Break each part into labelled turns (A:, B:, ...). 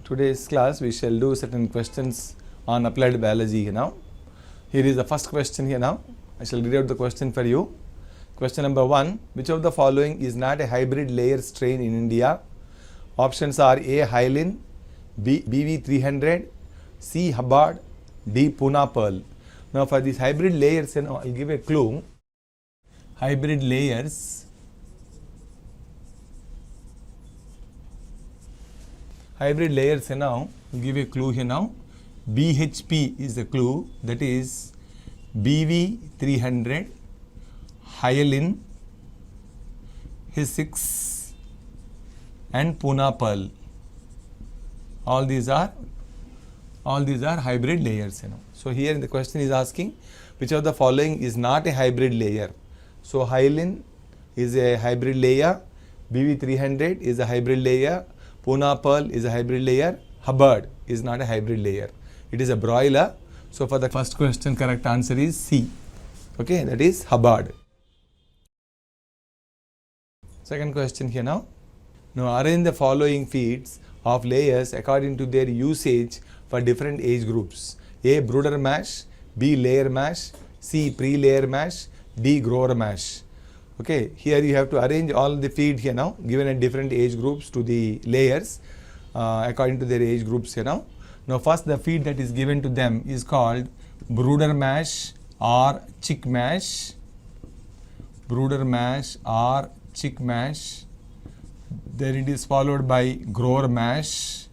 A: Today's class we shall do certain questions on applied biology here now. Here is the first question here now. I shall read out the question for you. Question number 1. Which of the following is not a hybrid layer strain in India? Options are A. Hyaline, B. BV300, C. Hubbard, D. Puna pearl. Now for these hybrid layers, I'll give a clue. Hybrid layers. Hybrid layers now, I'll give a clue here now. BHP is the clue, that is BV300, Hyaline, H6 and Puna pearl. All these are hybrid layers. So here the question is asking which of the following is not a hybrid layer. So Hyaline is a hybrid layer, BV300 is a hybrid layer, Puna pearl is a hybrid layer, Hubbard is not a hybrid layer. It is a broiler. So for the first question, correct answer is C. Okay, that is Hubbard. Second question here now. Now arrange the following feeds of layers according to their usage for different age groups. A. Brooder mash, B. Layer mash, C. Pre-layer mash, D. Grower mash. Okay, here you have to arrange all the feed here now, given at different age groups to the layers according to their age groups here now. Now first the feed that is given to them is called brooder mash or chick mash. Brooder mash or chick mash. Then it is followed by grower mash.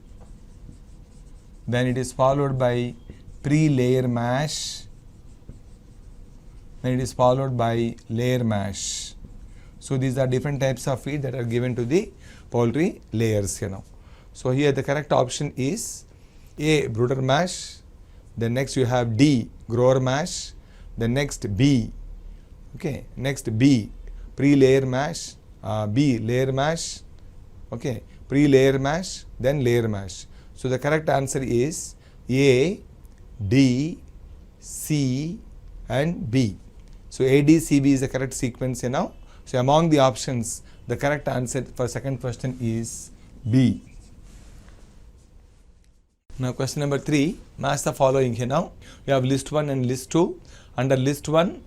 A: Then it is followed by pre-layer mash. Then it is followed by layer mash. So these are different types of feed that are given to the poultry layers here now. So here the correct option is A. Brooder mash. Then next you have D. Grower mash. Then next B. Okay. Next B. Pre-layer mash. B. Layer mash. Okay. Pre-layer mash. Then layer mash. So the correct answer is A, D, C and B. So A, D, C, B is the correct sequence here now. So among the options, the correct answer for second question is B. Now question number 3, match the following here now. We have list 1 and list 2. Under list 1,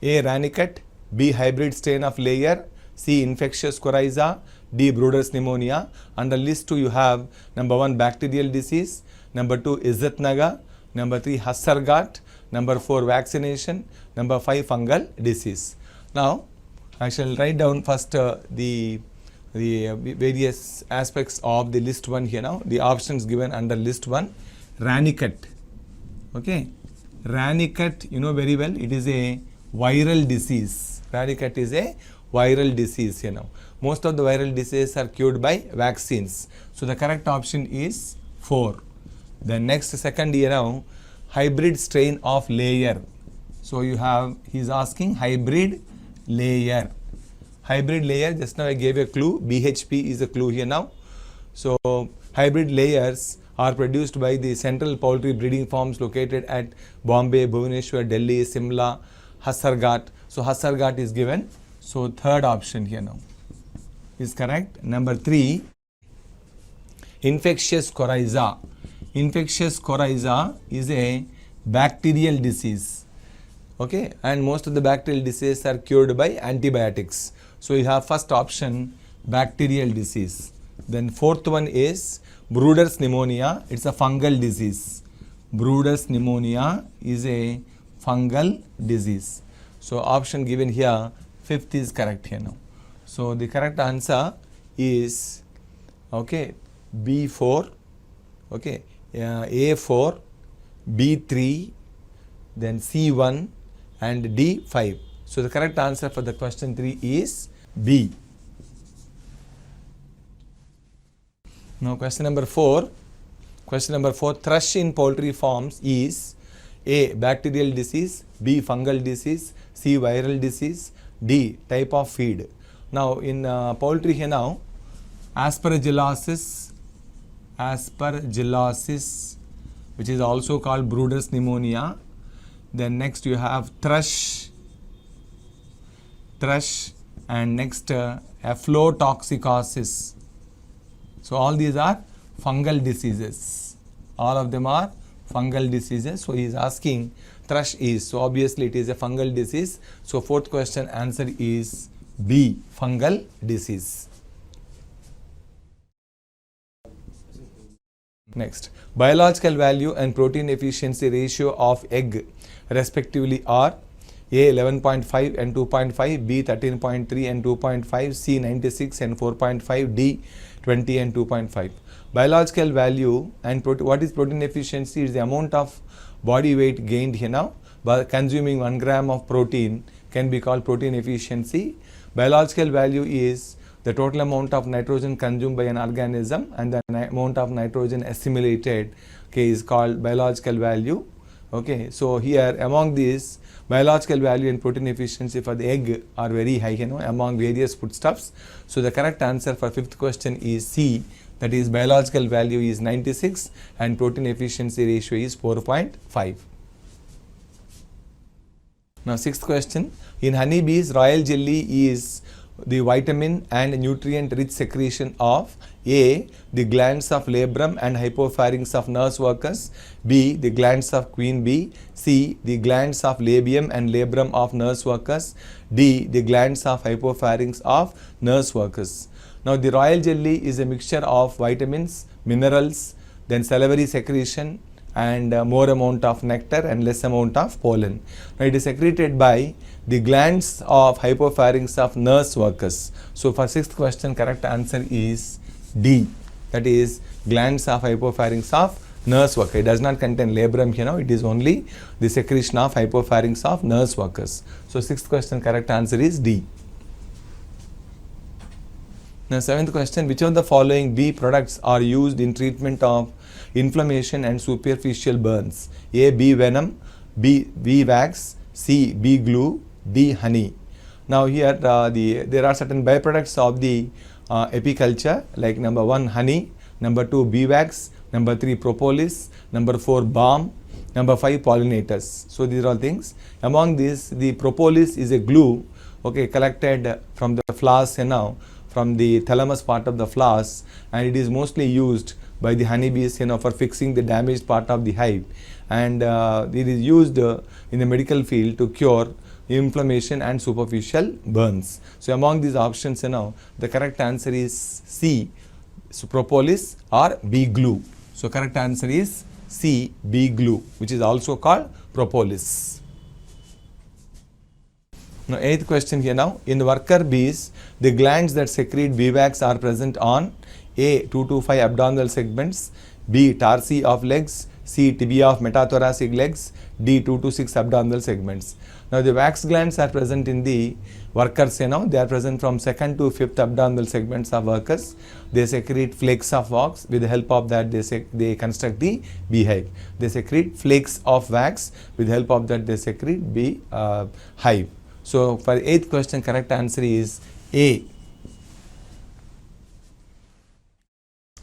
A: A. Ranicot, B. Hybrid strain of layer, C. Infectious coryza, D. Brooder's pneumonia. Under list 2 you have number 1 bacterial disease, number 2 Izzat-Naga, number 3 Hasargat, number 4 vaccination, number 5 fungal disease. Now I shall write down first the various aspects of the list 1 here now. The options given under list 1. Ranicot. Okay. Ranicot, you know very well, it is a viral disease. Ranicot is a viral disease here now. Most of the viral diseases are cured by vaccines. So the correct option is 4. Then next second here now, hybrid strain of layer. So you have, he is asking hybrid layer. Hybrid layer, just now I gave a clue, BHP is a clue here now. So hybrid layers are produced by the central poultry breeding farms located at Bombay, Bhubaneswar, Delhi, Simla, Hasargat. So Hasargat is given. So third option here now is correct. Number 3, infectious coryza. Infectious coryza is a bacterial disease. Okay, and most of the bacterial diseases are cured by antibiotics. So you have first option bacterial disease. Then fourth one is Brooder's pneumonia. It's a fungal disease. Brooder's pneumonia is a fungal disease. So option given here, fifth is correct here now. So the correct answer is okay B4, okay, A4, B3, then C1 and D5. So the correct answer for the question 3 is B. Now question number 4. Question number 4, thrush in poultry farms is A. Bacterial disease, B. Fungal disease, C. Viral disease, D. Type of feed. Now in poultry here now, aspergillosis, which is also called Brooder's pneumonia. Then next you have thrush, and next aflatoxicosis. So all these are fungal diseases. All of them are fungal diseases. So he is asking thrush is. So obviously it is a fungal disease. So fourth question answer is B, fungal disease. Next, biological value and protein efficiency ratio of egg respectively are A 11.5 and 2.5, B 13.3 and 2.5, C 96 and 4.5, D 20 and 2.5. Biological value and what is protein efficiency is the amount of body weight gained here now by consuming 1 gram of protein can be called protein efficiency. Biological value is the total amount of nitrogen consumed by an organism, and the amount of nitrogen assimilated, okay, is called biological value. Okay, so here among these, biological value and protein efficiency for the egg are very high, among various foodstuffs. So the correct answer for fifth question is C, that is biological value is 96 and protein efficiency ratio is 4.5. Now sixth question, in honeybees, royal jelly is the vitamin and nutrient rich secretion of A, the glands of labrum and hypopharynx of nurse workers, B, the glands of queen bee, C, the glands of labium and labrum of nurse workers, D, the glands of hypopharynx of nurse workers. Now the royal jelly is a mixture of vitamins, minerals, then salivary secretion and more amount of nectar and less amount of pollen. Now it is secreted by the glands of hypopharynx of nurse workers. So for sixth question, correct answer is D, that is glands of hypopharynx of nurse worker. It does not contain labrum here now, it is only the secretion of hypopharynx of nurse workers. So sixth question, correct answer is D. Now seventh question, which of the following bee products are used in treatment of inflammation and superficial burns? A, bee venom, B, bee wax, C, bee glue, D, honey. Now here there are certain byproducts of the apiculture, like number 1 honey, number 2 bee wax, number 3 propolis, number 4 balm, number 5 pollinators. So these are all things. Among these, the propolis is a glue, okay, collected from the flowers from the thalamus part of the flowers, and it is mostly used by the honeybees for fixing the damaged part of the hive, and it is used in the medical field to cure inflammation and superficial burns. So among these options the correct answer is C, so propolis or bee glue. So correct answer is C, bee glue, which is also called propolis. Now eighth question here now, in worker bees, the glands that secrete bee wax are present on A, 2 to 5 abdominal segments, B, tarsi of legs, C, tibia of metathoracic legs, D, 2 to 6 abdominal segments. Now the wax glands are present in the workers, they are present from 2nd to 5th abdominal segments of workers. They secrete flakes of wax. With the help of that they construct the beehive. They secrete flakes of wax. With the help of that they secrete bee hive. So for 8th question, correct answer is A.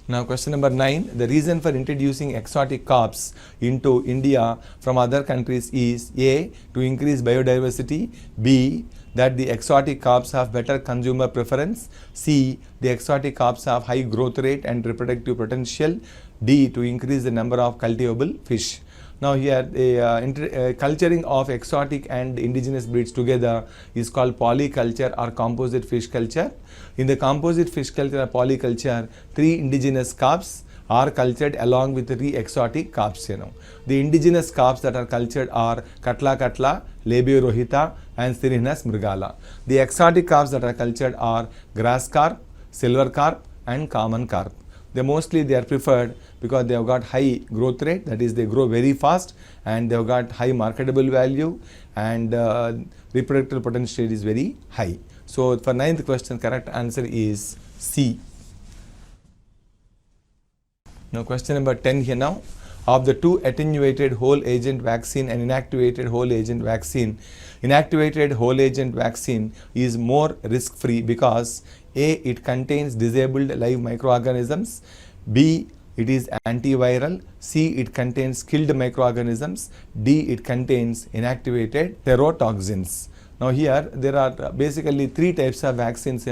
A: Now question number 9, the reason for introducing exotic crops into India from other countries is A, to increase biodiversity, B, that the exotic crops have better consumer preference, C, the exotic crops have high growth rate and reproductive potential, D, to increase the number of cultivable fish. Now here the culturing of exotic and indigenous breeds together is called polyculture or composite fish culture. In the composite fish culture or polyculture, 3 indigenous calves are cultured along with 3 exotic calves. The indigenous calves that are cultured are Katla Katla, Labio Rohita and Syrinus mrigala. The exotic calves that are cultured are grass carp, silver carp and common carp. They are preferred because they have got high growth rate, that is they grow very fast, and they have got high marketable value, and reproductive potential is very high. So for 9th question, correct answer is C. Now question number 10 here now. Of the 2 attenuated whole agent vaccine and inactivated whole agent vaccine, inactivated whole agent vaccine is more risk free because A, it contains disabled live microorganisms, B, it is antiviral, C, it contains killed microorganisms, D, it contains inactivated terotoxins. Now here there are basically 3 types of vaccines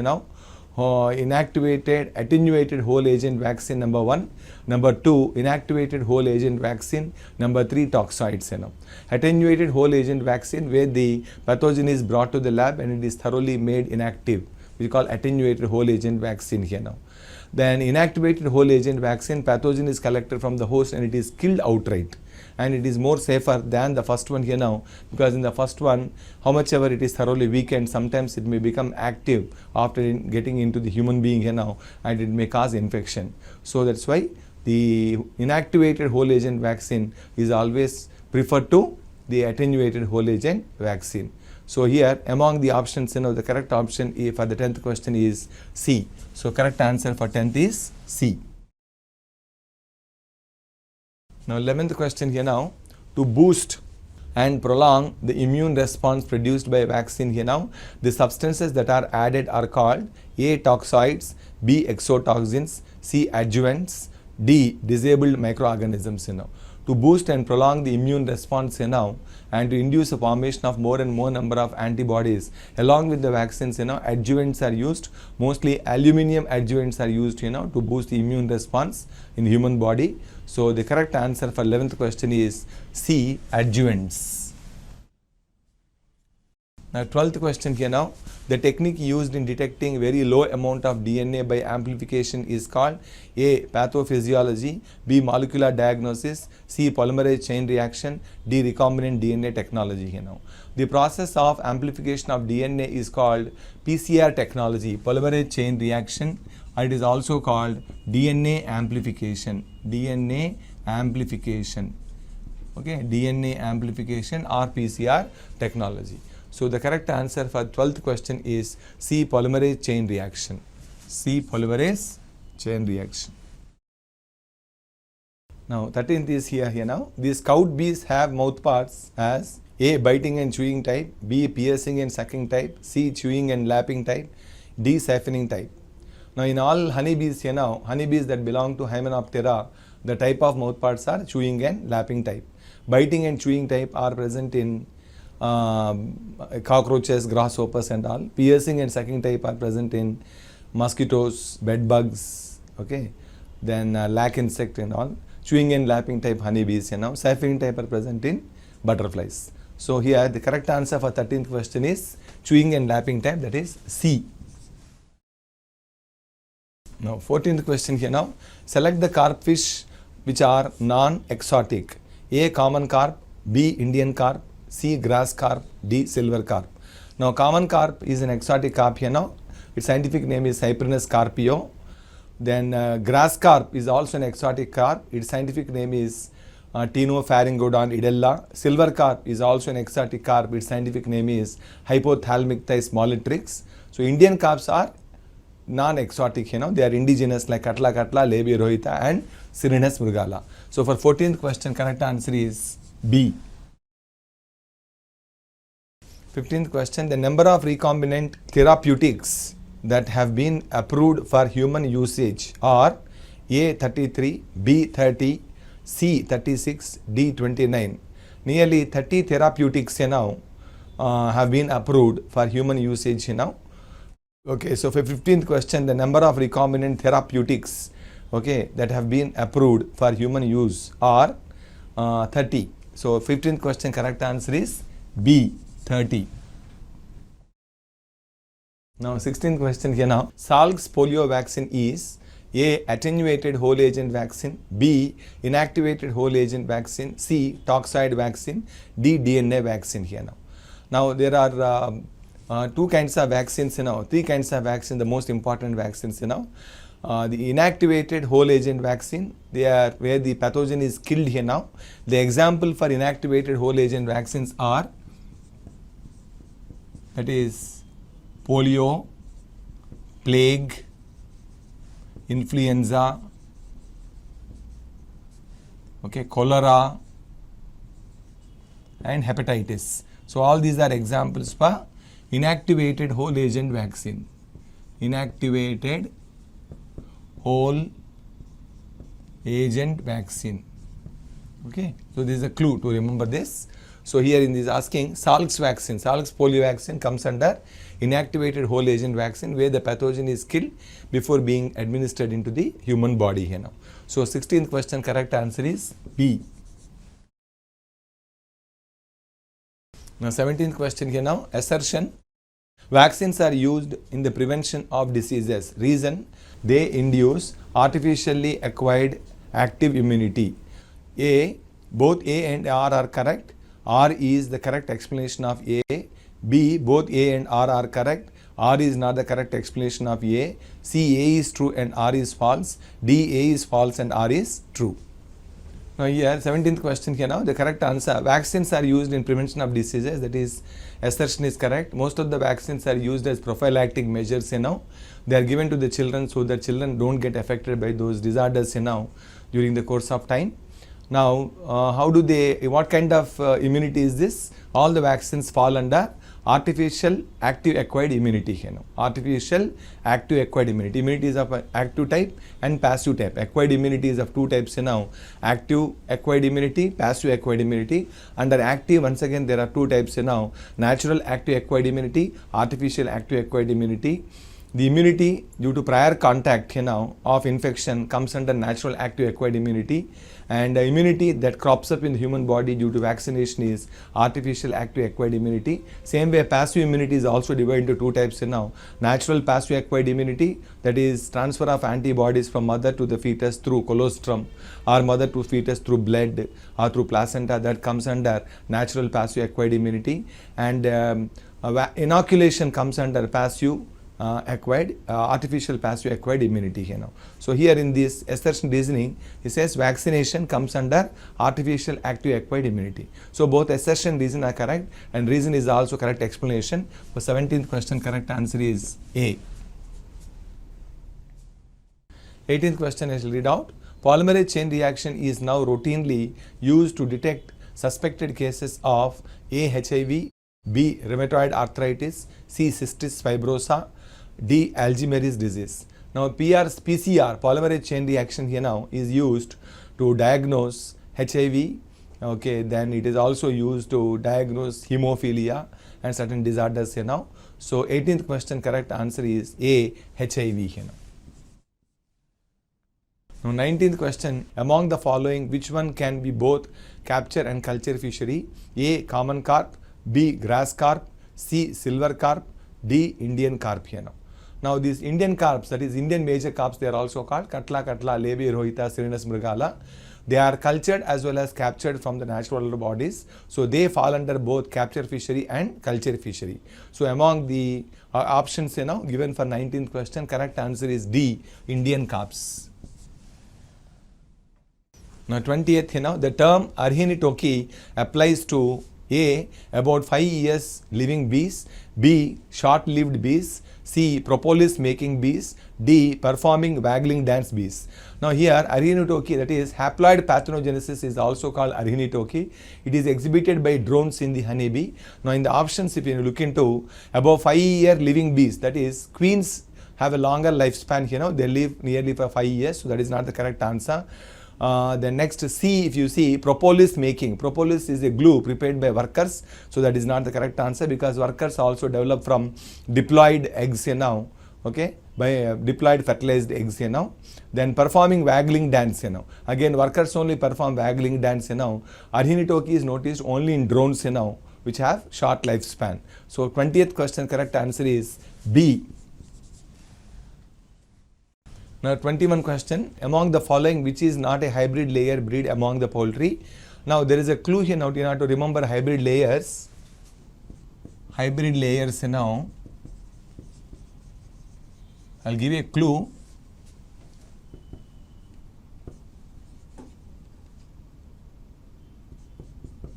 A: inactivated attenuated whole agent vaccine number 1, number 2 inactivated whole agent vaccine, number 3 toxoids. Attenuated whole agent vaccine where the pathogen is brought to the lab and it is thoroughly made inactive, we call attenuated whole agent vaccine here now. Then inactivated whole agent vaccine, pathogen is collected from the host and it is killed outright, and it is more safer than the first one here now, because in the first one, how much ever it is thoroughly weakened, sometimes it may become active after getting into the human being here now, and it may cause infection. So that's why the inactivated whole agent vaccine is always preferred to the attenuated whole agent vaccine. So here among the options, the correct option for the 10th question is C. So correct answer for 10th is C. Now 11th question here now, to boost and prolong the immune response produced by vaccine here now, the substances that are added are called A. Toxoids, B. Exotoxins, C. Adjuvants, D. Disabled microorganisms. To boost and prolong the immune response and to induce a formation of more and more number of antibodies along with the vaccines, adjuvants are used. Mostly aluminum adjuvants are used to boost the immune response in human body. So the correct answer for 11th question is C. Adjuvants. Now 12th question here now, the technique used in detecting very low amount of DNA by amplification is called A. Pathophysiology, B. Molecular diagnosis, C. Polymerase chain reaction, D. Recombinant DNA technology here now. The process of amplification of DNA is called PCR technology, polymerase chain reaction, and it is also called DNA amplification, DNA amplification, okay, DNA amplification or PCR technology. So the correct answer for 12th question is C. Polymerase chain reaction. C. Polymerase chain reaction. Now 13th is here now. These scout bees have mouth parts as A. Biting and chewing type, B. Piercing and sucking type, C. Chewing and lapping type, D. Siphoning type. Now in all honeybees here now, honeybees that belong to Hymenoptera, the type of mouth parts are chewing and lapping type. Biting and chewing type are present in cockroaches, grasshoppers and all. Piercing and sucking type are present in mosquitoes, bed bugs, okay, then lac insect and all. Chewing and lapping type honeybees, siphoning type are present in butterflies. So here the correct answer for 13th question is chewing and lapping type, that is C. Now 14th question here now, select the carp fish which are non-exotic. A. Common carp, B. Indian carp, C. Grass carp, D. Silver carp. Now common carp is an exotic carp here now. Its scientific name is Cyprinus carpio. Then grass carp is also an exotic carp. Its scientific name is Tinopharyngodon idella. Silver carp is also an exotic carp. Its scientific name is Hypothalmictis mollitrix. So Indian carps are non-exotic, they are indigenous like Katla Katla, Labia rohita and Sirinus mrugala. So for 14th question, correct answer is B. 15th question, the number of recombinant therapeutics that have been approved for human usage are A. 33, B. 30, C. 36, D. 29. Nearly 30 therapeutics now have been approved for human usage now. Okay, so for 15th question, the number of recombinant therapeutics, okay, that have been approved for human use are 30. So 15th question, correct answer is B. 30. Now 16th question here now. Salk's polio vaccine is A. Attenuated whole agent vaccine, B. Inactivated whole agent vaccine, C. Toxoid vaccine, D. DNA vaccine here now. Now there are two kinds of vaccines three kinds of vaccine, the most important vaccines the inactivated whole agent vaccine, they are where the pathogen is killed here now. The example for inactivated whole agent vaccines are, that is polio, plague, influenza, okay, cholera and hepatitis. So all these are examples for inactivated whole agent vaccine. Inactivated whole agent vaccine. Okay, so this is a clue to remember this. So here in this asking Salk's vaccine, Salk's polio vaccine comes under inactivated whole agent vaccine where the pathogen is killed before being administered into the human body here now. So 16th question correct answer is B. Now 17th question here now, assertion. Vaccines are used in the prevention of diseases. Reason, they induce artificially acquired active immunity. A, both A and R are correct. R is the correct explanation of A. B, both A and R are correct. R is not the correct explanation of A. C, A is true and R is false. D, A is false and R is true. Now here 17th question here now, the correct answer, vaccines are used in prevention of diseases, that is assertion is correct. Most of the vaccines are used as prophylactic measures you know. They are given to the children so that children don't get affected by those disorders you know during the course of time. Now how do they, what kind of immunity is this? All the vaccines fall under artificial active acquired immunity you know. Artificial active acquired immunity. Immunity is of active type and passive type. Acquired immunity is of two types you know. Active acquired immunity, passive acquired immunity. Under active, once again there are two types you know. Natural active acquired immunity, artificial active acquired immunity. The immunity due to prior contact you know, of infection comes under natural active acquired immunity, and the immunity that crops up in the human body due to vaccination is artificial active acquired immunity. Same way passive immunity is also divided into two types you know. Natural passive acquired immunity, that is transfer of antibodies from mother to the fetus through colostrum, or mother to fetus through blood or through placenta, that comes under natural passive acquired immunity. And inoculation comes under passive artificial passive acquired immunity you know. So here in this assertion reasoning, it says vaccination comes under artificial active acquired immunity. So both assertion reason are correct and reason is also correct explanation. For 17th question correct answer is A. 18th question I shall read out. Polymerase chain reaction is now routinely used to detect suspected cases of A, HIV, B, rheumatoid arthritis, C, cystic fibrosa, D, Alzheimer's disease. Now PCR, polymerase chain reaction here now is used to diagnose HIV. Okay, then it is also used to diagnose hemophilia and certain disorders here now. So 18th question correct answer is A, HIV here now. Now 19th question, among the following which one can be both capture and culture fishery? A, common carp, B, grass carp, C, silver carp, D, Indian carp here now. Now these Indian carps, that is Indian major carps, they are also called Katla, Lebi, Rohita, Sirenus mrigala. They are cultured as well as captured from the natural water bodies. So they fall under both capture fishery and culture fishery. So among the options you know, given for 19th question, correct answer is D, Indian carps. Now 20th you know, the term Arhinitoki applies to A, about 5 years living bees, B, short-lived bees, C, propolis making bees, D, performing waggling dance bees. Now here Arhinitoki, that is haploid parthenogenesis, is also called Arhinitoki. It is exhibited by drones in the honeybee. Now in the options if you look into above 5 year living bees, that is queens have a longer lifespan you know, they live nearly for 5 years, so that is not the correct answer. The next C, if you see propolis making, propolis is a glue prepared by workers, so that is not the correct answer because workers also develop from diploid eggs here now, okay, by diploid fertilized eggs here now. Then performing waggling dance here now, again workers only perform waggling dance here now. Arhinitoki is noticed only in drones here now which have short lifespan. So 20th question correct answer is B. Now 21 question, among the following which is not a hybrid layer breed among the poultry? Now there is a clue here now, you have to remember hybrid layers. Hybrid layers now, I'll give you a clue.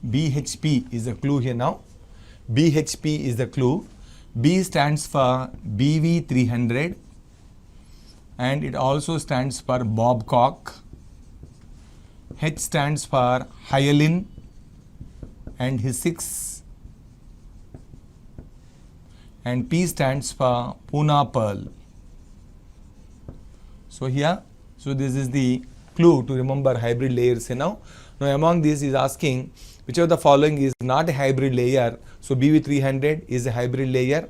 A: BHP is the clue here now. BHP is the clue. B stands for BV300. And it also stands for bobcock. H stands for hyalin and H6, and P stands for Puna pearl. So here, so this is the clue to remember hybrid layers now. Now among these is asking which of the following is not a hybrid layer? So BV300 is a hybrid layer,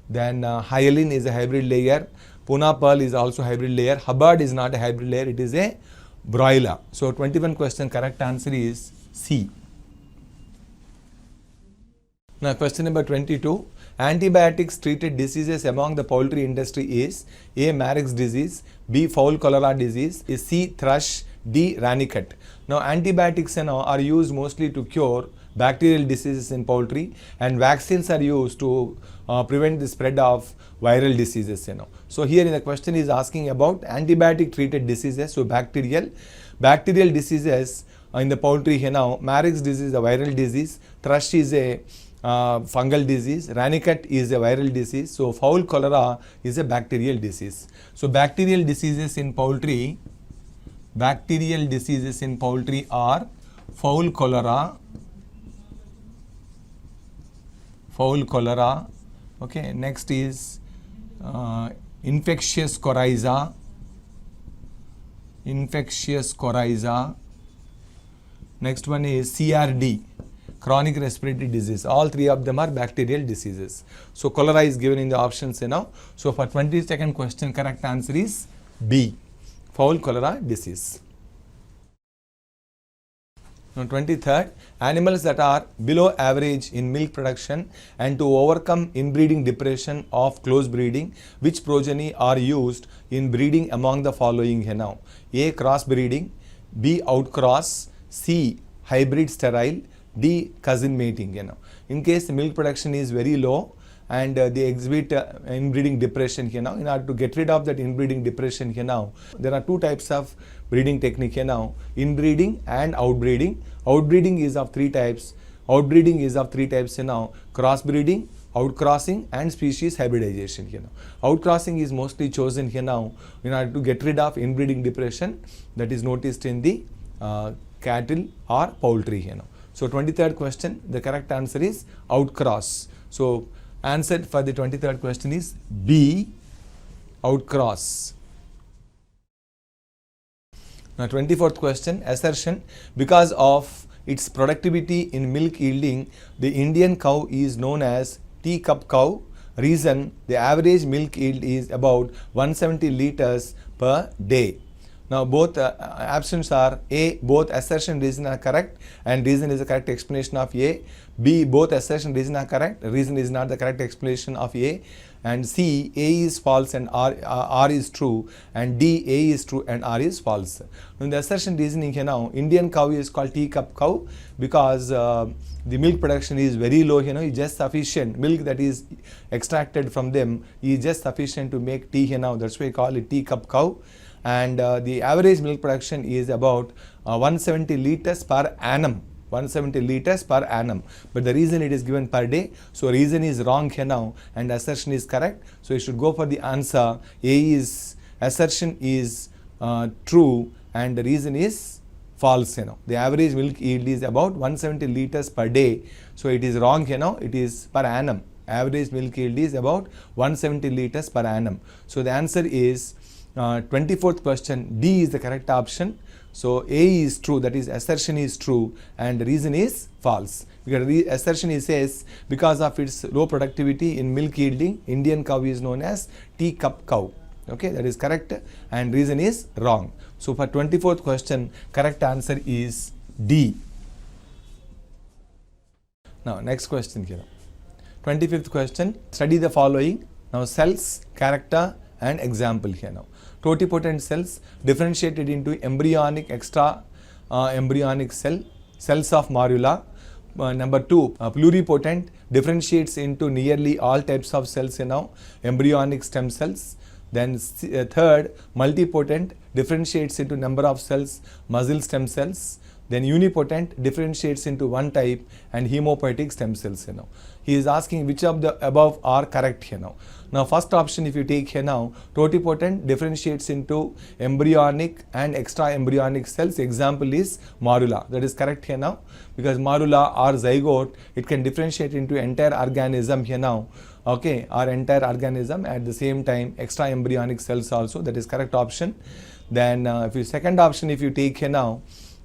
A: then hyalin is a hybrid layer, Puna pearl is also hybrid layer, Hubbard is not a hybrid layer, it is a broiler. So 21 question, correct answer is C. Now question number 22. Antibiotics treated diseases among the poultry industry is A. Marek's disease, B. fowl cholera disease, C. thrush, D. Ranicot. Now antibiotics are used mostly to cure bacterial diseases in poultry, and vaccines are used to prevent the spread of viral diseases. So here in the question is asking about antibiotic treated diseases, so bacterial diseases in the poultry. Marek's disease is a viral disease, thrush is a fungal disease, Ranicot is a viral disease, so fowl cholera is a bacterial disease. So bacterial diseases in poultry are fowl cholera, okay. Next is infectious coryza, next one is CRD, chronic respiratory disease. All three of them are bacterial diseases. So cholera is given in the options. So for 22nd question, correct answer is B, fowl cholera disease. Now 23rd, animals that are below average in milk production and to overcome inbreeding depression of close breeding, which progeny are used in breeding among the following? A. crossbreeding, B. outcross, C. hybrid sterile, D. cousin mating. In case the milk production is very low and they exhibit inbreeding depression, in order to get rid of that inbreeding depression, there are two types of breeding technique, inbreeding and outbreeding. Outbreeding is of three types. Crossbreeding, outcrossing and species hybridization. Outcrossing is mostly chosen in order to get rid of inbreeding depression that is noticed in the cattle or poultry. So 23rd question, the correct answer is outcross. So answer for the 23rd question is B, outcross. Now 24th question, assertion, because of its productivity in milk yielding, the Indian cow is known as teacup cow. Reason, the average milk yield is about 170 liters per day. Now both options are A, both assertion and reason are correct, and reason is the correct explanation of A. B, both assertion and reason are correct, reason is not the correct explanation of A. And C, A is false and R is true, and D, A is true and R is false. Now in the assertion reasoning, Indian cow is called teacup cow because the milk production is very low, is just sufficient. Milk that is extracted from them is just sufficient to make tea, that's why we call it teacup cow. And the average milk production is about 170 liters per annum. 170 liters per annum, but the reason it is given per day, so reason is wrong and assertion is correct. So you should go for the answer A, is assertion is true and the reason is false. The average milk yield is about 170 liters per day, so it is wrong. It is per annum. Average milk yield is about 170 liters per annum. So the answer is 24th question, D is the correct option. So A is true, that is assertion is true and the reason is false. Because assertion says because of its low productivity in milk yielding, Indian cow is known as teacup cow. Okay, that is correct and reason is wrong. So for 24th question, correct answer is D. Now next question here. 25th question, study the following. Now cells, character and example here now. Totipotent cells differentiated into embryonic, extra embryonic cells of morula. Number 2, pluripotent differentiates into nearly all types of cells embryonic stem cells. Then third, multipotent differentiates into number of cells, muscle stem cells. Then unipotent differentiates into one type and hemopoietic stem cells. He is asking which of the above are correct Now first option if you take totipotent differentiates into embryonic and extra embryonic cells. Example is morula. That is correct because morula or zygote, it can differentiate into entire organism okay, or entire organism at the same time extra embryonic cells also. That is correct option. Then if you second option if you take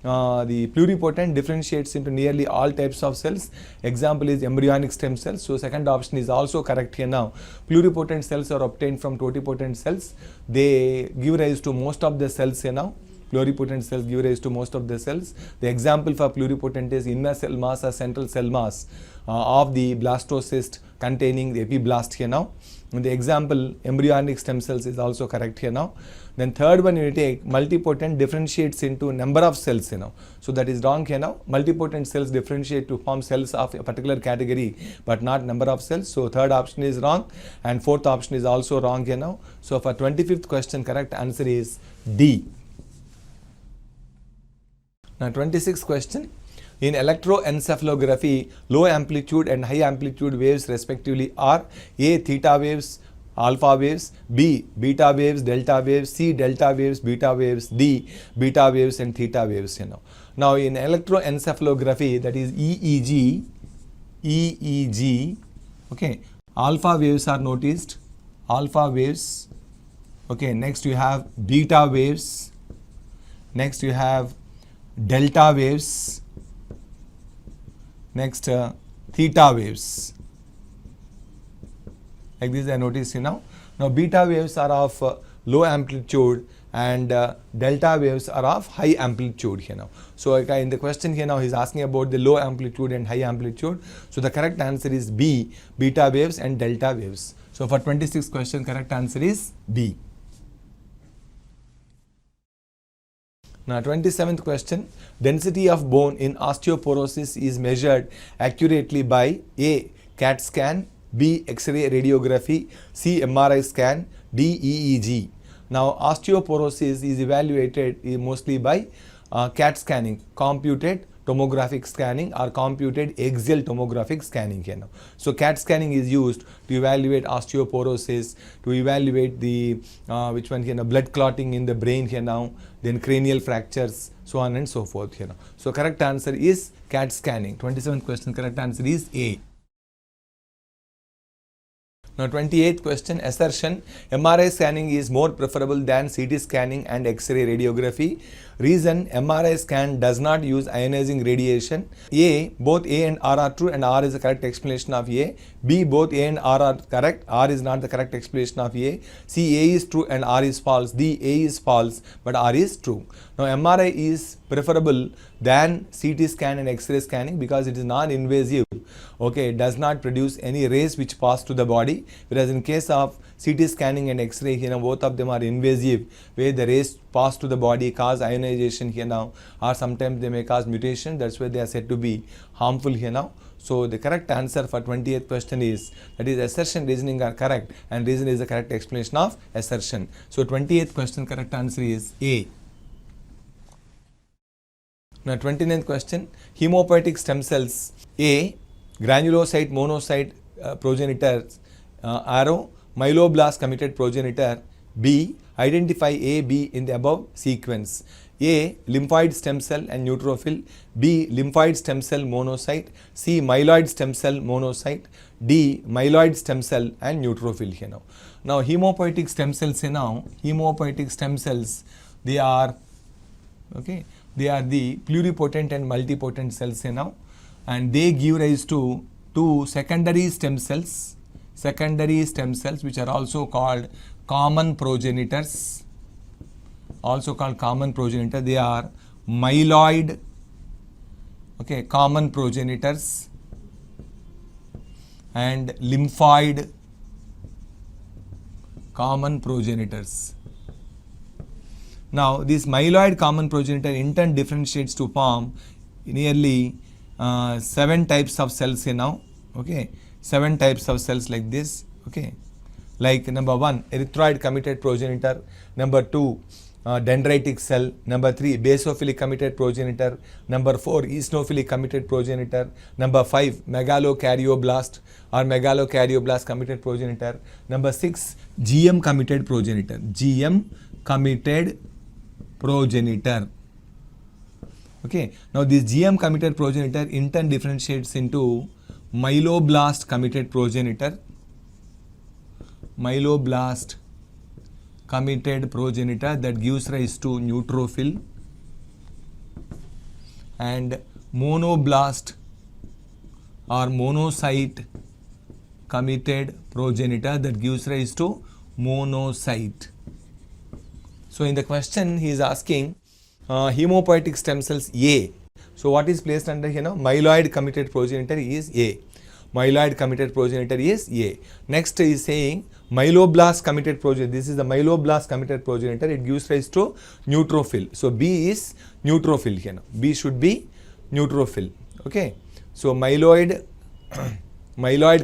A: the pluripotent differentiates into nearly all types of cells. Example is embryonic stem cells. So second option is also correct here now. Pluripotent cells are obtained from totipotent cells. They give rise to most of the cells here now. Pluripotent cells give rise to most of the cells. The example for pluripotent is inner cell mass or central cell mass of the blastocyst containing the epiblast here now. And the example embryonic stem cells is also correct here now. Then third one you take multipotent differentiates into number of cells here now. So that is wrong here now. Multipotent cells differentiate to form cells of a particular category but not number of cells. So third option is wrong and fourth option is also wrong here now. So for 25th question correct answer is D. Now 26th question. In electroencephalography, low amplitude and high amplitude waves respectively are A. Theta waves, alpha waves, B. Beta waves, delta waves, C. Delta waves, beta waves, D. Beta waves and theta waves. Now in electroencephalography, that is EEG, okay, alpha waves are noticed, alpha waves. Okay, next you have beta waves, next you have delta waves, next theta waves. Like this I notice here now. Now beta waves are of low amplitude and delta waves are of high amplitude here now. So in the question here now he is asking about the low amplitude and high amplitude. So the correct answer is B, beta waves and delta waves. So for 26th question correct answer is B. Now 27th question. Density of bone in osteoporosis is measured accurately by A. CAT scan, B. X-ray radiography, C. MRI scan, D. EEG. Now osteoporosis is evaluated mostly by CAT scanning, computed tomographic scanning or computed axial tomographic scanning here now. So CAT scanning is used to evaluate osteoporosis, to evaluate the which one here now, blood clotting in the brain here now, then cranial fractures, so on and so forth here now. So correct answer is CAT scanning. 27th question correct answer is A. Now 28th question, assertion MRI scanning is more preferable than CT scanning and X-ray radiography. Reason, MRI scan does not use ionizing radiation. A, both A and R are true and R is the correct explanation of A. B, both A and R are correct, R is not the correct explanation of A. C, A is true and R is false. D, A is false but R is true. Now MRI is preferable than CT scan and X-ray scanning because it is non-invasive. Okay, it does not produce any rays which pass to the body, whereas in case of CT scanning and X-ray here now both of them are invasive, where the rays pass to the body, cause ionization here now, or sometimes they may cause mutation. That's why they are said to be harmful here now. So the correct answer for 28th question is, that is assertion, reasoning are correct and reason is the correct explanation of assertion. So 28th question correct answer is A. Now 29th question, hemopoietic stem cells. A, granulocyte monocyte progenitor, arrow, myeloblast committed progenitor. B, identify A, B in the above sequence. A, lymphoid stem cell and neutrophil. B, lymphoid stem cell monocyte. C, myeloid stem cell monocyte. D, myeloid stem cell and neutrophil here now. Now hemopoietic stem cells here now, hemopoietic stem cells, they are, okay, they are the pluripotent and multipotent cells here now, and they give rise to two secondary stem cells which are also called common progenitors, they are myeloid, okay, common progenitors and lymphoid common progenitors. Now this myeloid common progenitor in turn differentiates to form nearly 7 types of cells here now, okay, 7 types of cells like this, okay, like number 1 erythroid committed progenitor, number 2 dendritic cell, number 3 basophilic committed progenitor, number 4 eosinophilic committed progenitor, number 5 megalokaryoblast or megalokaryoblast committed progenitor, number 6 GM committed progenitor, okay. Now this GM committed progenitor in turn differentiates into myeloblast committed progenitor, that gives rise to neutrophil, and monoblast or monocyte committed progenitor, that gives rise to monocyte. So in the question he is asking hemopoietic stem cells A. So what is placed under here now? Myeloid committed progenitor is A. Myeloid committed progenitor is A. Next is saying myeloblast committed progenitor. This is the myeloblast committed progenitor. It gives rise to neutrophil. So B is neutrophil here now. B should be neutrophil. Okay. So myeloid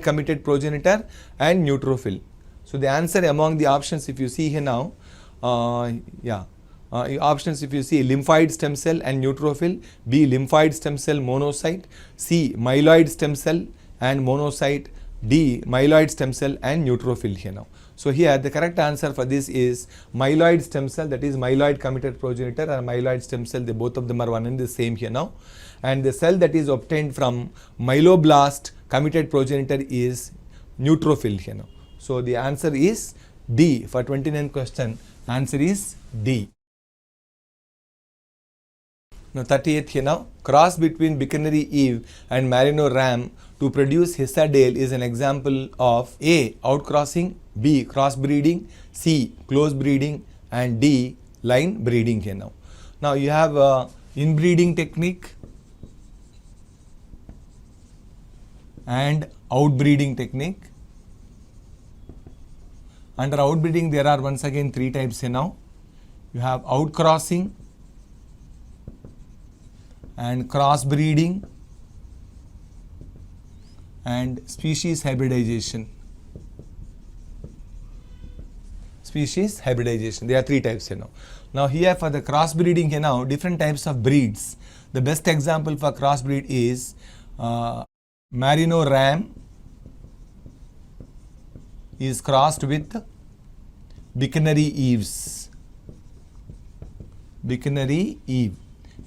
A: committed progenitor and neutrophil. So the answer among the options, if you see here now, options if you see, lymphoid stem cell and neutrophil, B lymphoid stem cell monocyte, C myeloid stem cell and monocyte, D myeloid stem cell and neutrophil here now. So here the correct answer for this is myeloid stem cell, that is myeloid committed progenitor or myeloid stem cell. They both of them are one and the same here now. And the cell that is obtained from myeloblast committed progenitor is neutrophil here now. So the answer is D. For 29th question, answer is D. Now 38th here now, cross between Bicanary Eve and Merino ram to produce Hissardale is an example of A. outcrossing, B. crossbreeding, C. close breeding, and D. line breeding here now. Now you have inbreeding technique and outbreeding technique. Under outbreeding there are once again three types here now. You have outcrossing and crossbreeding and species hybridization. Species hybridization. There are three types here now. Now here for the crossbreeding here now, different types of breeds. The best example for crossbreed is Merino ram is crossed with Bicanary Eves. Bicanary Eve.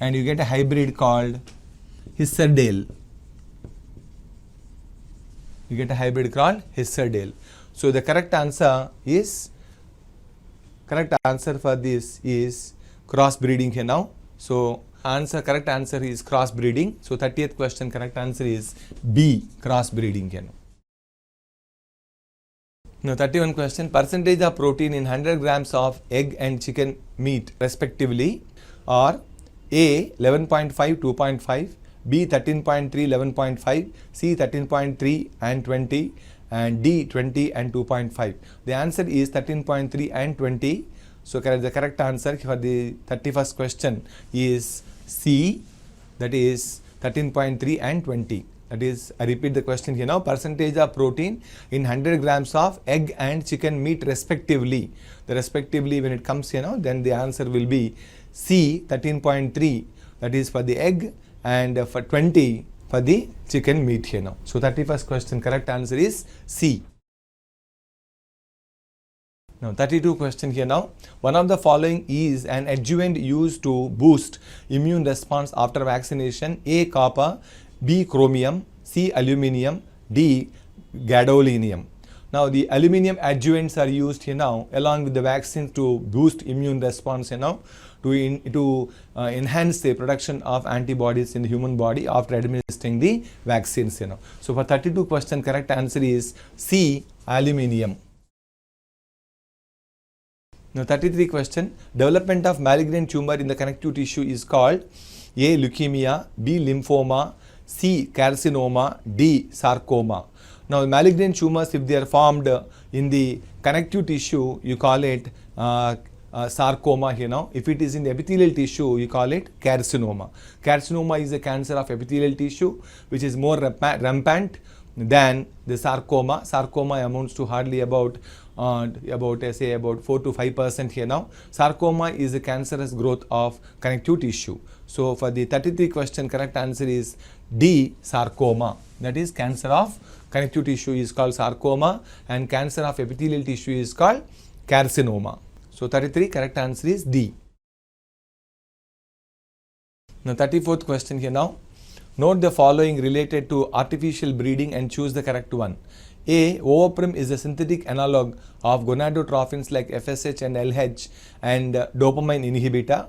A: And you get a hybrid called Hissardale. You get a hybrid called Hissardale. So the correct answer for this is crossbreeding here now. So correct answer is crossbreeding. So 30th question, correct answer is B, crossbreeding here now. Now 31 question, percentage of protein in 100 grams of egg and chicken meat respectively are A 11.5 2.5, B 13.3 11.5, C 13.3 and 20, and D 20 and 2.5. The answer is 13.3 and 20. So the correct answer for the 31st question is C, that is 13.3 and 20. That is, I repeat the question here now, percentage of protein in 100 grams of egg and chicken meat respectively. The respectively, when it comes here now, then the answer will be C 13.3, that is for the egg, and for 20 for the chicken meat here now. So 31st question, correct answer is C. Now 32 question here now, one of the following is an adjuvant used to boost immune response after vaccination: A copper, B chromium, C aluminium, D gadolinium. Now the aluminium adjuvants are used here now along with the vaccines to boost immune response here now, to enhance the production of antibodies in the human body after administering the vaccines here now. So for 32 question, correct answer is C, aluminium. Now 33 question, development of malignant tumor in the connective tissue is called A leukemia, B lymphoma, C carcinoma, D sarcoma. Now malignant tumors, if they are formed in the connective tissue, you call it sarcoma here now. If it is in the epithelial tissue, you call it carcinoma. Carcinoma is a cancer of epithelial tissue which is more rampant than the sarcoma. Sarcoma amounts to hardly about 4 to 5% here now. Sarcoma is a cancerous growth of connective tissue. So for the 33 question, correct answer is D, sarcoma. That is, cancer of connective tissue is called sarcoma and cancer of epithelial tissue is called carcinoma. So 33, correct answer is D. Now 34th question here now. Note the following related to artificial breeding and choose the correct one. A. Ovaprim is a synthetic analog of gonadotrophins like FSH and LH and dopamine inhibitor.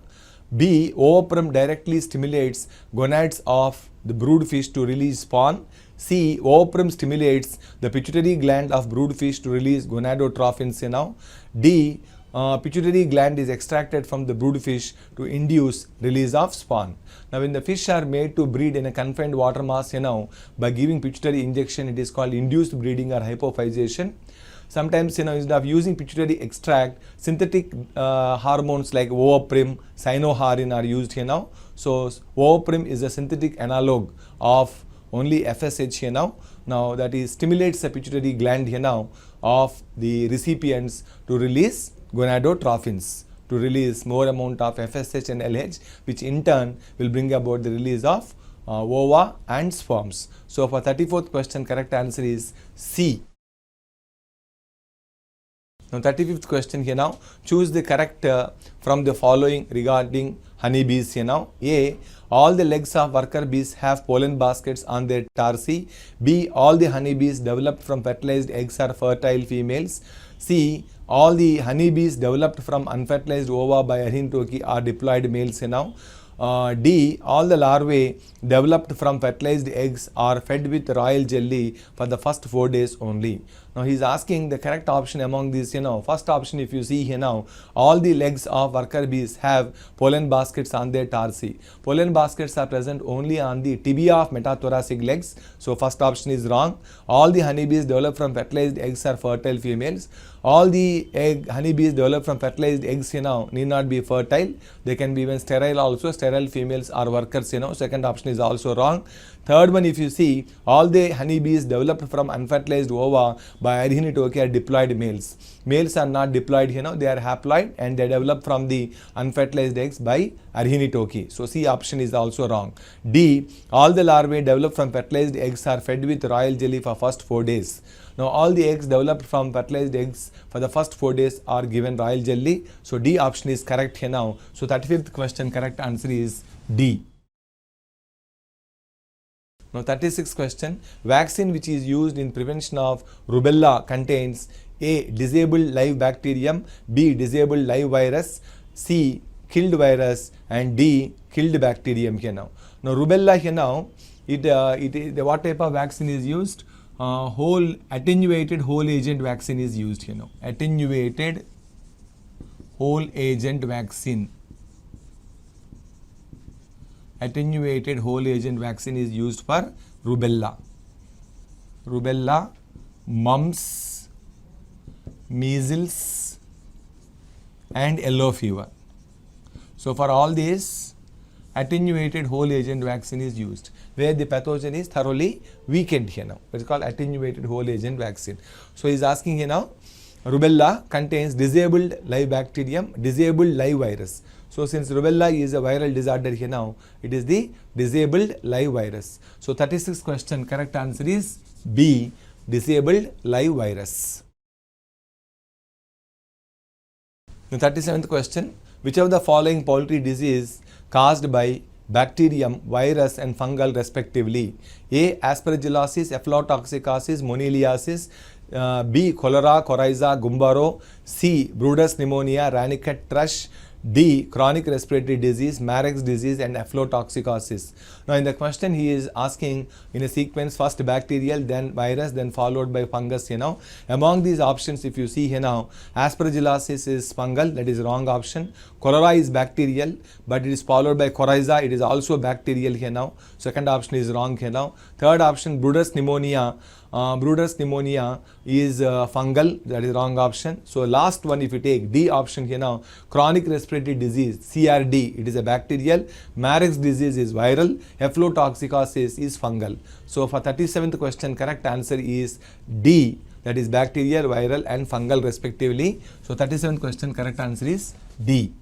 A: B. Ooprum directly stimulates gonads of the brood fish to release spawn. C. Ooprum stimulates the pituitary gland of brood fish to release gonadotrophins. D. Pituitary gland is extracted from the brood fish to induce release of spawn. Now, when the fish are made to breed in a confined water mass, by giving pituitary injection, it is called induced breeding or hypophysation. Sometimes, instead of using pituitary extract, synthetic hormones like ooprim, cyanoharin are used here now. So, ooprim is a synthetic analog of only FSH here now. Now, that is stimulates the pituitary gland here now of the recipients to release gonadotrophins, to release more amount of FSH and LH, which in turn will bring about the release of ova and sperms. So, for 34th question, correct answer is C. Now, 35th question here now, choose the correct from the following regarding honeybees here now. A. All the legs of worker bees have pollen baskets on their tarsi. B. All the honeybees developed from fertilized eggs are fertile females. C. All the honeybees developed from unfertilized ova by Arhintoki are diploid males here now. D. All the larvae developed from fertilized eggs are fed with royal jelly for the first 4 days only. Now, he is asking the correct option among these. First option, if you see here now, all the legs of worker bees have pollen baskets on their tarsi. Pollen baskets are present only on the tibia of metathoracic legs. So, first option is wrong. All the honeybees developed from fertilized eggs are fertile females. All the honeybees developed from fertilized eggs need not be fertile. They can be even sterile also. Sterile females are workers. Second option is also wrong. Third one, if you see, all the honeybees developed from unfertilized ova by Arhinitoki are diploid males. Males are not diploid, they are haploid and they develop from the unfertilized eggs by Arhinitoki. So, C option is also wrong. D. All the larvae developed from fertilized eggs are fed with royal jelly for first 4 days. Now, all the eggs developed from fertilized eggs for the first 4 days are given royal jelly. So, D option is correct here now. So, 35th question, correct answer is D. Now, 36th question, vaccine which is used in prevention of rubella contains A. Disabled live bacterium, B. Disabled live virus, C. Killed virus and D. Killed bacterium here now. Now, rubella here now, what type of vaccine is used? Attenuated whole agent vaccine is used here now. Attenuated whole agent vaccine. Attenuated whole agent vaccine is used for rubella. Rubella, mumps, measles and yellow fever. So, for all these, attenuated whole agent vaccine is used where the pathogen is thoroughly weakened here now. It is called attenuated whole agent vaccine. So, he is asking here now, rubella contains disabled live bacterium, disabled live virus. So, since rubella is a viral disorder here now, it is the disabled live virus. So, 36th question, correct answer is B. Disabled live virus. The 37th question, which of the following poultry disease caused by bacterium, virus and fungal respectively? A. Aspergillosis, aflatoxicosis, moniliasis, B. Cholera, coryza, gumbaro, C. Brooder's pneumonia, ranicate thrush, D. Chronic respiratory disease, Marek's disease and aflatoxicosis. Now, in the question he is asking in a sequence, first bacterial, then virus, then followed by fungus. Among these options, if you see here now, aspergillosis is fungal, that is wrong option. Cholera is bacterial, but it is followed by coryza, it is also bacterial here now. Second option is wrong here now. Third option, Brooder's pneumonia. Brooder's pneumonia is fungal, that is wrong option. So, last one, if you take D option here now, chronic respiratory disease, CRD, it is a bacterial, Marek's disease is viral, aflatoxicosis is fungal. So, for 37th question, correct answer is D, that is bacterial, viral and fungal respectively. So, 37th question, correct answer is D.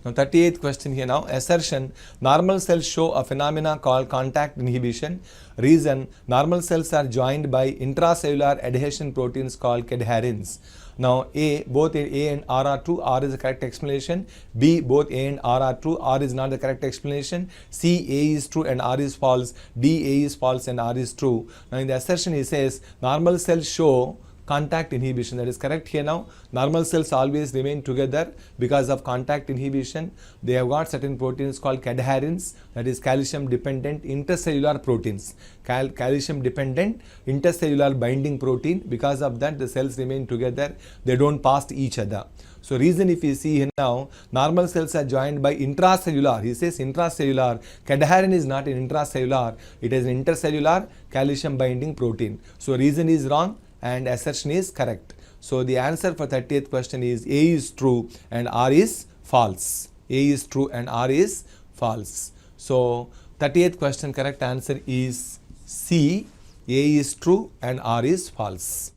A: Now, 38th question here now, assertion, normal cells show a phenomena called contact inhibition. Reason, normal cells are joined by intracellular adhesion proteins called cadherins. Now, A, both A and R are true, R is the correct explanation. B, both A and R are true, R is not the correct explanation. C, A is true and R is false. D, A is false and R is true. Now, in the assertion he says, normal cells show contact inhibition. That is correct here now. Normal cells always remain together because of contact inhibition. They have got certain proteins called cadherins, that is calcium dependent intercellular proteins. Calcium dependent intercellular binding protein. Because of that the cells remain together. They don't pass each other. So reason, if you see here now, normal cells are joined by intracellular. He says intracellular. Cadherin is not an intracellular. It is an intercellular calcium binding protein. So reason is wrong and assertion is correct. So the answer for 30th question is A is true and R is false. A is true and R is false. So 30th question correct answer is C. A is true and R is false.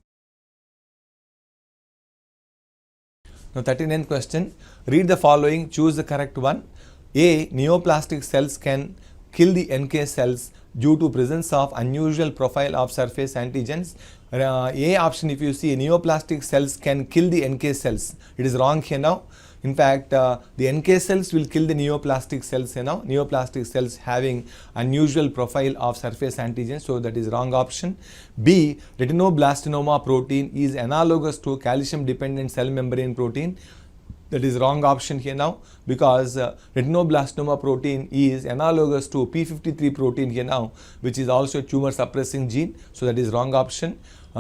A: Now 39th question, read the following, choose the correct one. A. Neoplastic cells can kill the NK cells due to presence of unusual profile of surface antigens. A option, if you see, neoplastic cells can kill the NK cells. It is wrong here now. In fact, the NK cells will kill the neoplastic cells here now. Neoplastic cells having unusual profile of surface antigens, so that is wrong option. B. Retinoblastinoma protein is analogous to calcium dependent cell membrane protein. That is wrong option here now, because retinoblastoma protein is analogous to P53 protein here now, which is also a tumor suppressing gene. So that is wrong option.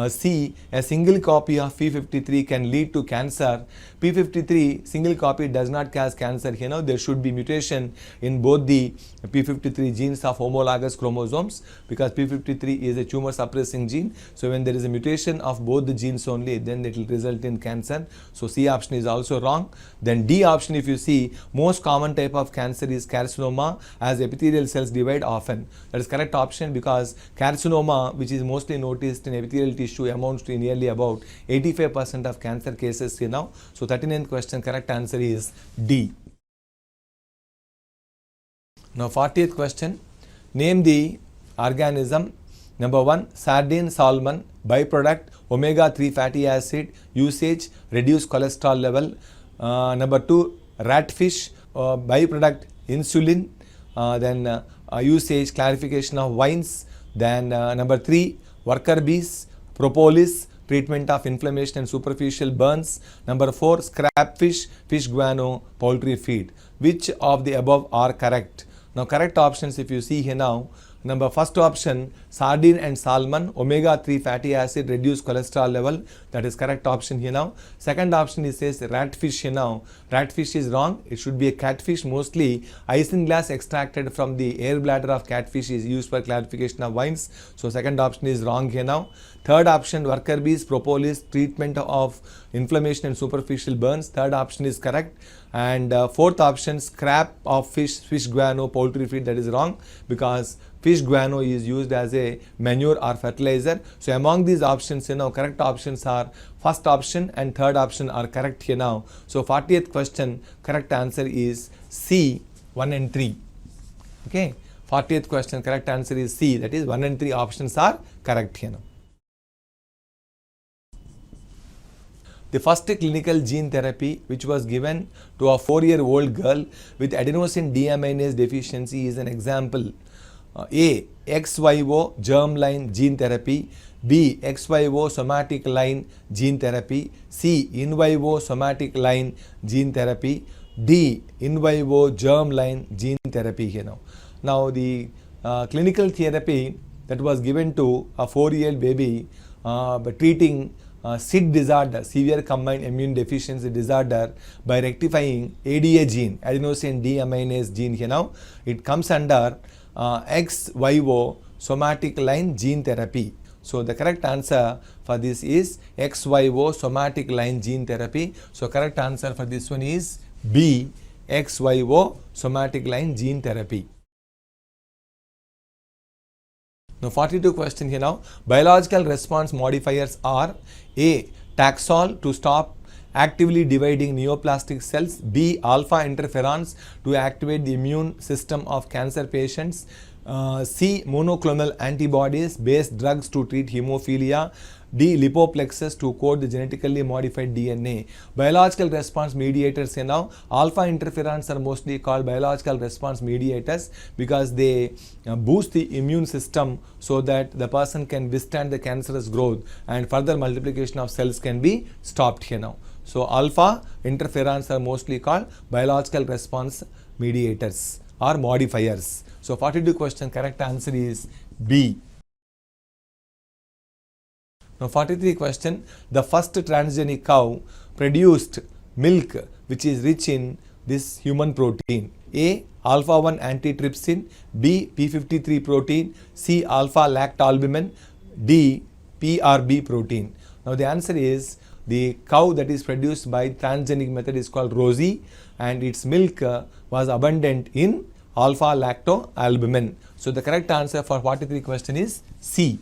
A: C. A single copy of P53 can lead to cancer. P53 single copy does not cause cancer. You know, there should be mutation in both the P53 genes of homologous chromosomes, because P53 is a tumor suppressing gene. So when there is a mutation of both the genes only, then it will result in cancer. So C option is also wrong. Then D option, if you see, most common type of cancer is carcinoma, as epithelial cells divide often. That is correct option, because carcinoma, which is mostly noticed in epithelial tissue, amounts to nearly about 85% of cancer cases here now. So 39th question correct answer is D. Now 40th question, name the organism. Number 1, sardine, salmon, byproduct, omega-3 fatty acid, usage, reduce cholesterol level. Number 2, ratfish, byproduct, insulin, then usage, clarification of wines. Then number 3, worker bees, propolis, treatment of inflammation and superficial burns. Number 4, scrap fish, fish guano, poultry feed. Which of the above are correct? Now correct options, if you see here now, number first option, sardine and salmon, omega-3 fatty acid, reduce cholesterol level. That is correct option here now. Second option, it says ratfish here now. Ratfish is wrong. It should be a catfish. Mostly isinglass extracted from the air bladder of catfish is used for clarification of wines. So second option is wrong here now. Third option, worker bees, propolis, treatment of inflammation and superficial burns. Third option is correct. And fourth option, scrap of fish, fish guano, poultry feed. That is wrong, because fish guano is used as a manure or fertilizer. So among these options, correct options are first option and third option are correct here now. So 40th question, correct answer is C, 1 and 3. Okay, 40th question, correct answer is C. That is 1 and 3 options are correct here now. The first clinical gene therapy which was given to a 4-year-old girl with adenosine deaminase deficiency is an example. A. XYO germline gene therapy. B. XYO somatic line gene therapy. C. In vivo somatic line gene therapy. D. In vivo germline gene therapy here now. Now the clinical therapy that was given to a 4-year-old baby treating SID disorder, severe combined immune deficiency disorder, by rectifying ADA gene, adenosine deaminase gene here now, it comes under XYO somatic line gene therapy. So the correct answer for this is XYO somatic line gene therapy. So correct answer for this one is B, XYO somatic line gene therapy. Now 42 question here now. Biological response modifiers are A. Taxol to stop actively dividing neoplastic cells. B. Alpha interferons to activate the immune system of cancer patients. C. Monoclonal antibodies based drugs to treat hemophilia. D. Lipoplexes to code the genetically modified DNA. Biological response mediators, alpha interferons are mostly called biological response mediators because they boost the immune system so that the person can withstand the cancerous growth and further multiplication of cells can be stopped here now. So alpha interferons are mostly called biological response mediators or modifiers. So 42 question, correct answer is B. Now 43 question, the first transgenic cow produced milk which is rich in this human protein. A. Alpha 1 antitrypsin, B. P53 protein, C. Alpha lactalbumin, D. PRB protein. Now the answer is the cow that is produced by transgenic method is called Rosie and its milk was abundant in alpha lactalbumin. So the correct answer for 43 question is C.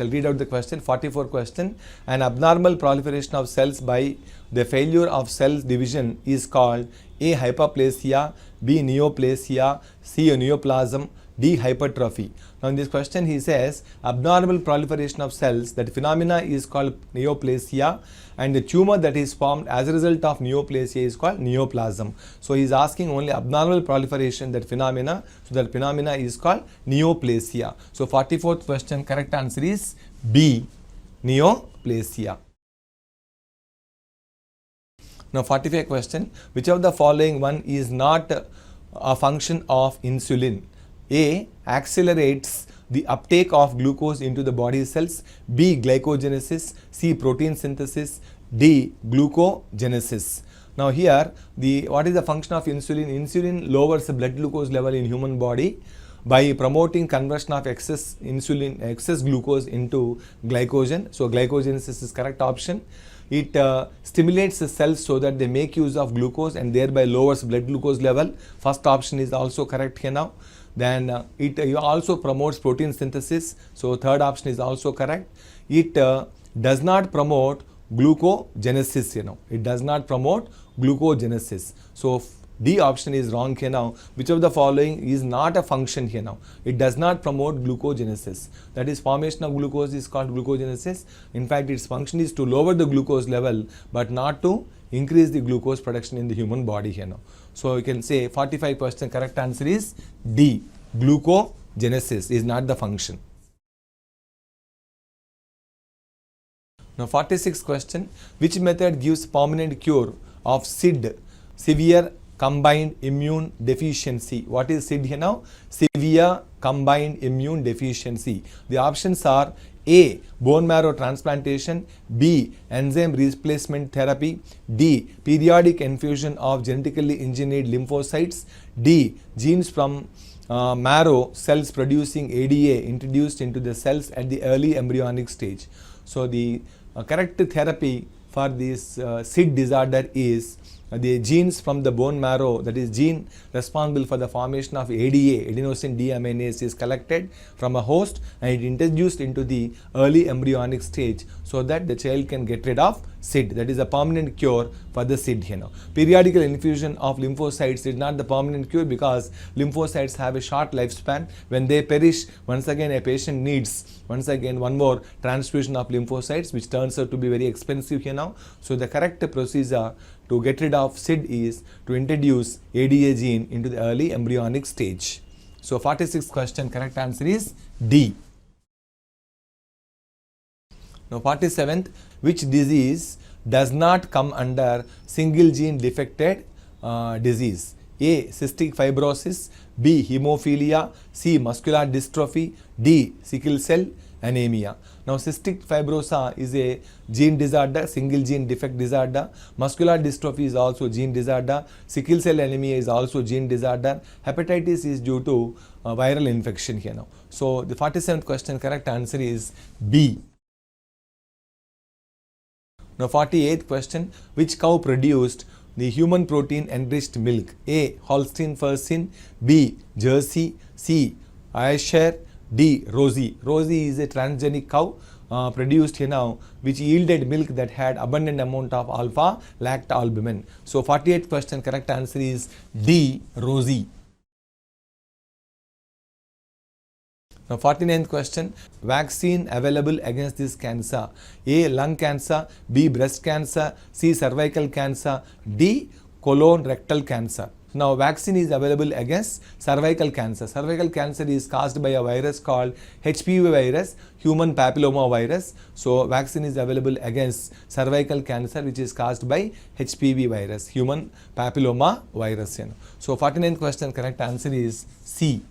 A: I'll read out the question. 44 question. An abnormal proliferation of cells by the failure of cell division is called A. Hyperplasia, B. Neoplasia, C. Neoplasm, D. Hypertrophy. Now in this question he says abnormal proliferation of cells, that phenomena is called neoplasia and the tumor that is formed as a result of neoplasia is called neoplasm. So he is asking only abnormal proliferation, that phenomena, so that phenomena is called neoplasia. So 44th question, correct answer is B. Neoplasia. Now 45 question, which of the following one is not a function of insulin? A. Accelerates the uptake of glucose into the body cells, B. Glycogenesis, C. Protein synthesis, D. Glucogenesis. Now here what is the function of insulin? Insulin lowers the blood glucose level in human body by promoting conversion of excess glucose into glycogen. So glycogenesis is correct option. It stimulates the cells so that they make use of glucose and thereby lowers blood glucose level. First option is also correct here now. Then it also promotes protein synthesis. So third option is also correct. It does not promote glucogenesis, It does not promote glucogenesis. So D option is wrong here now. Which of the following is not a function here now? It does not promote glucogenesis. That is, formation of glucose is called glucogenesis. In fact, its function is to lower the glucose level but not to increase the glucose production in the human body here now. So you can say 45% correct answer is D. Glucogenesis is not the function. Now 46th question, which method gives permanent cure of SID, severe combined immune deficiency? What is SID here now? Severe combined immune deficiency. The options are A. Bone marrow transplantation, B. Enzyme replacement therapy, D. Periodic infusion of genetically engineered lymphocytes, D. Genes from marrow cells producing ADA introduced into the cells at the early embryonic stage. So the correct therapy for this SID disorder is the genes from the bone marrow, that is gene responsible for the formation of ADA, adenosine deaminase, is collected from a host and it introduced into the early embryonic stage so that the child can get rid of SID. That is a permanent cure for the SID here now. Periodical infusion of lymphocytes is not the permanent cure because lymphocytes have a short lifespan. When they perish, once again a patient needs one more transfusion of lymphocytes, which turns out to be very expensive here now. So the correct procedure to get rid of SID is to introduce ADA gene into the early embryonic stage. So 46th question, correct answer is D. Now 47th, which disease does not come under single gene defected disease? A. Cystic fibrosis, B. Hemophilia, C. Muscular dystrophy, D. Sickle cell anemia. Now cystic fibrosis is a gene disorder, single gene defect disorder. Muscular dystrophy is also gene disorder. Sickle cell anemia is also gene disorder. Hepatitis is due to viral infection here now. So the 47th question, correct answer is B. Now 48th question, which cow produced the human protein enriched milk? A. Holstein Friesian, B. Jersey, C. Ayrshire, D. Rosie. Rosie is a transgenic cow produced here now which yielded milk that had abundant amount of alpha lactalbumin. So 48th question, correct answer is D. Rosie. Now 49th question, vaccine available against this cancer. A. Lung cancer, B. Breast cancer, C. Cervical cancer, D. Colon rectal cancer. Now vaccine is available against cervical cancer. Cervical cancer is caused by a virus called HPV virus, human papilloma virus. So vaccine is available against cervical cancer which is caused by HPV virus, human papilloma virus. So 49th question, correct answer is C.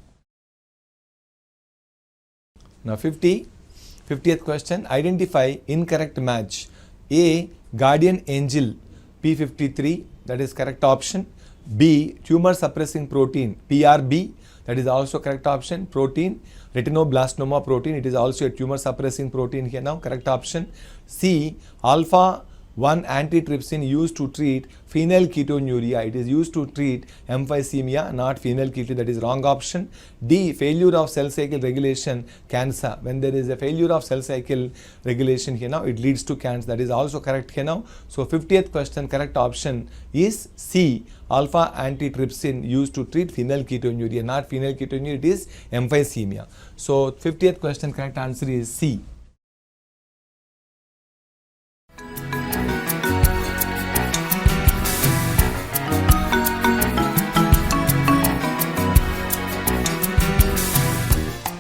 A: Now 50th question, identify incorrect match. A. Guardian angel P53, that is correct option. B. Tumor suppressing protein PRB, that is also correct option. Protein retinoblastoma protein, it is also a tumor suppressing protein here now, correct option. C. Alpha 1 antitrypsin used to treat phenylketonuria, it is used to treat emphysema, not phenylketonuria, that is wrong option. D. Failure of cell cycle regulation cancer, when there is a failure of cell cycle regulation here now, it leads to cancer, that is also correct here now. So 50th question, correct option is C. Alpha antitrypsin used to treat phenylketonuria, not phenylketonuria, it is emphysema. So 50th question, correct answer is C.